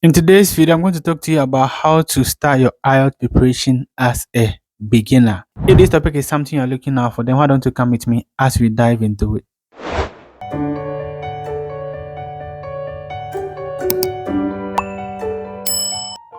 In today's video, I'm going to talk to you about how to start your IELTS preparation as a beginner. If this topic is something you're looking out for, then why don't you come with me as we dive into it?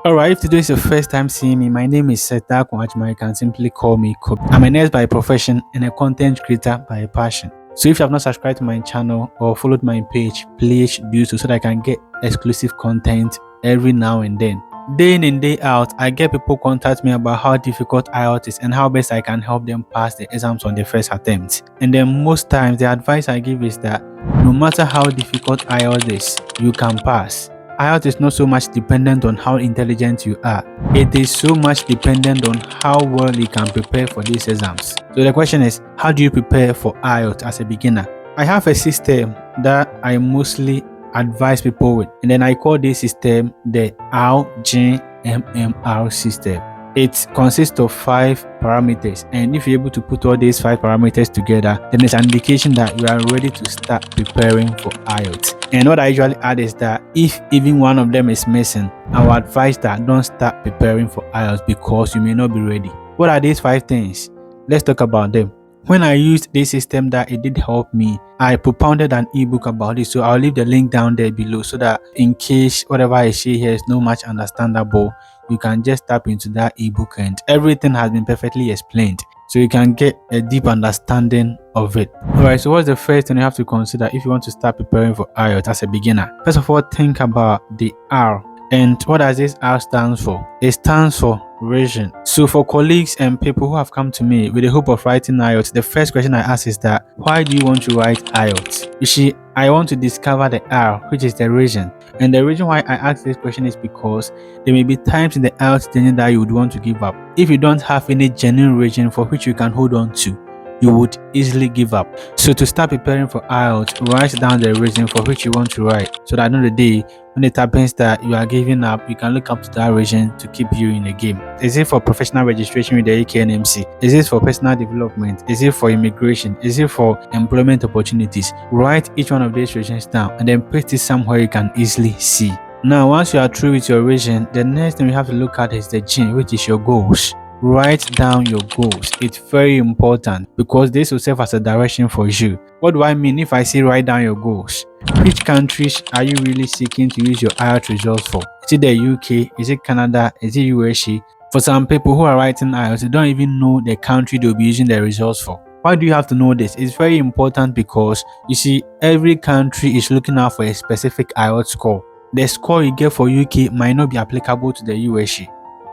Alright, if today is your first time seeing me, my name is Seta Kwajma. You can simply call me Kobby. I'm a nurse by profession and a content creator by passion. So if you have not subscribed to my channel or followed my page, please do so that I can get exclusive content every now and then. Day in and day out, I get people contact me about how difficult IELTS is and how best I can help them pass the exams on the first attempt. And then most times the advice I give is that no matter how difficult IELTS is, you can pass. IELTS is not so much dependent on how intelligent you are. It is so much dependent on how well you can prepare for these exams. So the question is, how do you prepare for IELTS as a beginner? I have a system that I mostly advise people with, and then I call this system the RGMMR system. It consists of 5 parameters, and if you're able to put all these 5 parameters together, then it's an indication that you are ready to start preparing for IELTS. And what I usually add is that if even one of them is missing, I would advise that don't start preparing for IELTS because you may not be ready. What are these 5 things? Let's talk about them. When I used this system that it did help me, I propounded an ebook about it, so I'll leave the link down there below so that in case whatever I say here is not much understandable, you can just tap into that ebook and everything has been perfectly explained, so you can get a deep understanding of it. Alright, so what's the first thing you have to consider if you want to start preparing for IELTS as a beginner? First of all, think about the R. And what does this R stand for? It stands for revision. So for colleagues and people who have come to me with the hope of writing IELTS, the first question I ask is that, why do you want to write IELTS? You see, I want to discover the R, which is the revision. And the reason why I ask this question is because there may be times in the IELTS journey that you would want to give up. If you don't have any genuine revision for which you can hold on to, you would easily give up. So to start preparing for IELTS, write down the reason for which you want to write, so that at the end of the day, when it happens that you are giving up, you can look up to that reason to keep you in the game. Is it for professional registration with the AKNMC? Is it for personal development? Is it for immigration? Is it for employment opportunities? Write each one of these reasons down and then paste it somewhere you can easily see. Now, once you are through with your reason, the next thing you have to look at is the G, which is your goals. Write down your goals. It's very important because this will serve as a direction for you. What do I mean if I say write down your goals? Which countries are you really seeking to use your IELTS results for? Is it the UK? Is it Canada? Is it USA? For some people who are writing IELTS, they don't even know the country they'll be using their results for. Why do you have to know this? It's very important because you see, every country is looking out for a specific IELTS score. The score you get for UK might not be applicable to the USA.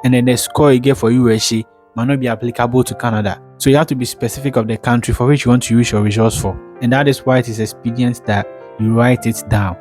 And then the score you get for USA might not be applicable to Canada. So you have to be specific of the country for which you want to use your results for. And that is why it is expedient that you write it down.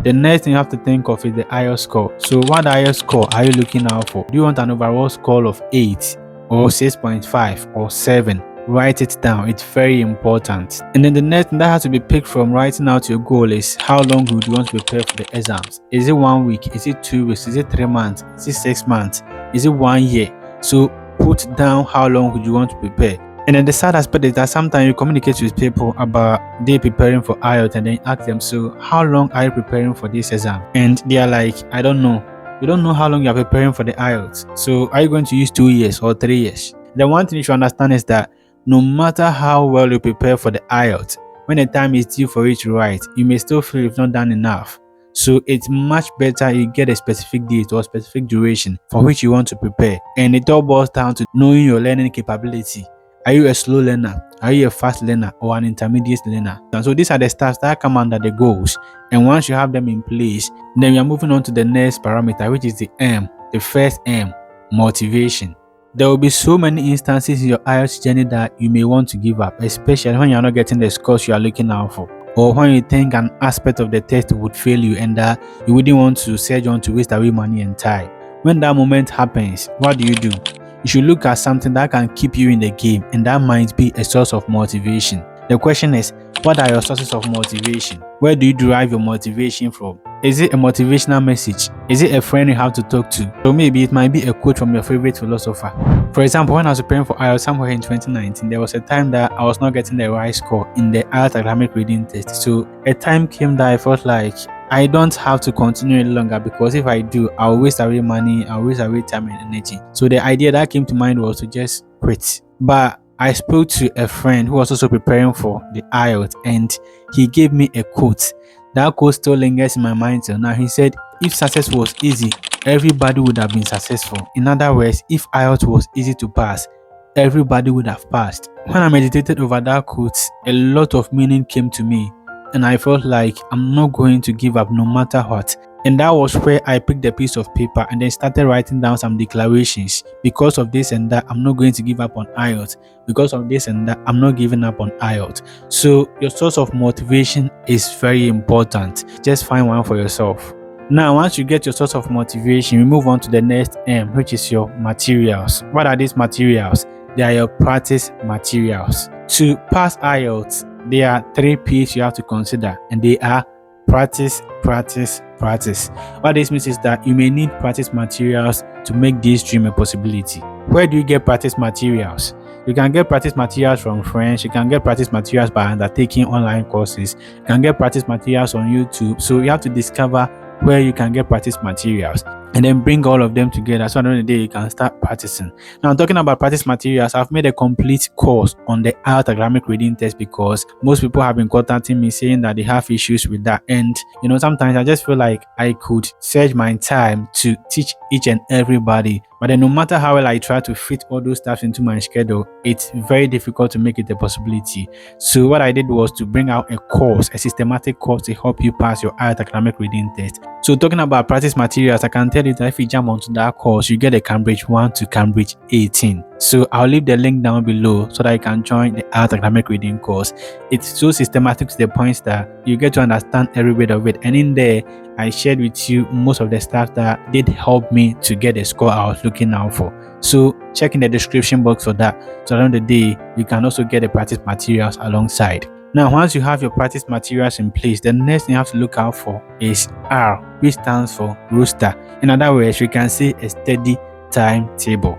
The next thing you have to think of is the IELTS score. So what IELTS score are you looking out for? Do you want an overall score of 8 or 6.5 or 7? Write it down. It's very important. And then the next thing that has to be picked from writing out your goal is, how long would you want to prepare for the exams? Is it 1 week? Is it 2 weeks? Is it 3 months? Is it 6 months? Is it 1 year? So put down how long would you want to prepare. And then the sad aspect is that sometimes you communicate with people about they preparing for IELTS and then ask them, so how long are you preparing for this exam? And they are like, I don't know. You don't know how long you are preparing for the IELTS. So are you going to use 2 years or 3 years? The one thing you should understand is that no matter how well you prepare for the IELTS, when the time is due for you to write, you may still feel you've not done enough. So it's much better you get a specific date or specific duration for which you want to prepare. And it all boils down to knowing your learning capability. Are you a slow learner? Are you a fast learner or an intermediate learner? And so these are the stats that come under the goals. And once you have them in place, then you're moving on to the next parameter, which is the M, the first M, motivation. There will be so many instances in your IELTS journey that you may want to give up, especially when you're not getting the scores you are looking out for, or when you think an aspect of the test would fail you and that you wouldn't want to surge on to waste away money and time. When that moment happens, what do? You should look at something that can keep you in the game, and that might be a source of motivation. The question is, what are your sources of motivation? Where do you derive your motivation from? Is it a motivational message? Is it a friend you have to talk to? So maybe it might be a quote from your favorite philosopher. For example, when I was preparing for IELTS somewhere in 2019, there was a time that I was not getting the right score in the IELTS academic reading test. So a time came that I felt like I don't have to continue any longer, because if I do, I'll waste away money, I'll waste away time and energy. So the idea that came to mind was to just quit. But I spoke to a friend who was also preparing for the IELTS, and he gave me a quote. That quote still lingers in my mind till now. He said, if success was easy, everybody would have been successful. In other words, if IELTS was easy to pass, everybody would have passed. When I meditated over that quote, a lot of meaning came to me, and I felt like I'm not going to give up no matter what. And that was where I picked a piece of paper and then started writing down some declarations. Because of this and that, I'm not going to give up on IELTS. Because of this and that, I'm not giving up on IELTS. So your source of motivation is very important. Just find one for yourself. Now, once you get your source of motivation, we move on to the next M, which is your materials. What are these materials? They are your practice materials. To pass IELTS, there are 3 P's you have to consider, and they are practice, practice, practice. What this means is that you may need practice materials to make this dream a possibility. Where do you get practice materials? You can get practice materials from friends, you can get practice materials by undertaking online courses, you can get practice materials on YouTube. So you have to discover where you can get practice materials and then bring all of them together, so at the end of the day you can start practicing. Now, talking about practice materials, I've made a complete course on the IELTS academic reading test, because most people have been contacting me saying that they have issues with that, and sometimes I just feel like I could save my time to teach each and everybody. But then no matter how well I try to fit all those stuff into my schedule, it's very difficult to make it a possibility. So what I did was to bring out a course, a systematic course to help you pass your IELTS academic reading test. So talking about practice materials, I can tell you that if you jump onto that course, you get a Cambridge 1 to Cambridge 18. So I'll leave the link down below so that you can join the IELTS academic reading course. It's so systematic to the point that you get to understand every bit of it. And in there, I shared with you most of the stuff that did help me to get the score I was looking out for. So check in the description box for that. So at the end of the day, you can also get the practice materials alongside. Now, once you have your practice materials in place, the next thing you have to look out for is R, which stands for roster. In other words, we can say a steady timetable.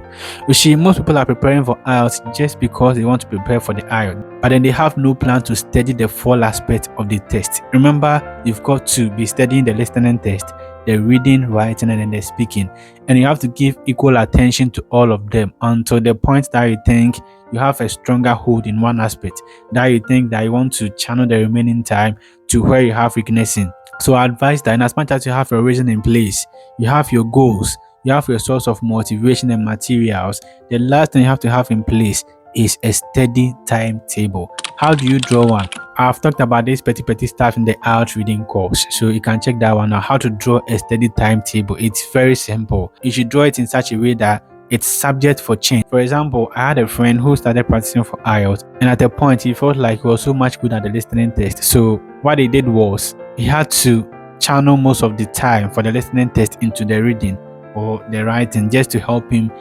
You see, most people are preparing for IELTS just because they want to prepare for the IELTS, but then they have no plan to study the full aspect of the test. Remember, you've got to be studying the listening test, the reading, writing, and then the speaking, and you have to give equal attention to all of them until the point that you think you have a stronger hold in one aspect, that you think that you want to channel the remaining time to where you have weakness in. So I advise that in as much as you have your reason in place, you have your goals, you have your source of motivation and materials, the last thing you have to have in place is a steady timetable. How do you draw one? I've talked about this petty stuff in the IELTS reading course, so you can check that one out. How to draw a steady timetable. It's very simple. You should draw it in such a way that it's subject for change. For example, I had a friend who started practicing for IELTS, and at a point he felt like he was so much good at the listening test. So what he did was he had to channel most of the time for the listening test into the reading or the writing, just to help him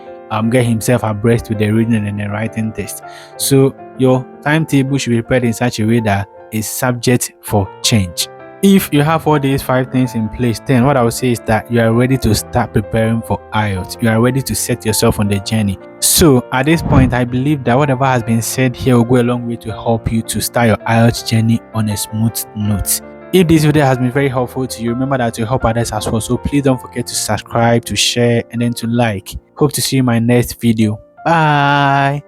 get himself abreast with the reading and the writing test. So your timetable should be prepared in such a way that is subject for change. If you have all these 5 things in place, then what I would say is that you are ready to start preparing for IELTS. You are ready to set yourself on the journey. So at this point, I believe that whatever has been said here will go a long way to help you to start your IELTS journey on a smooth note. If this video has been very helpful to you, remember that to help others as well. So please don't forget to subscribe, to share, and then to like. Hope to see you in my next video. Bye.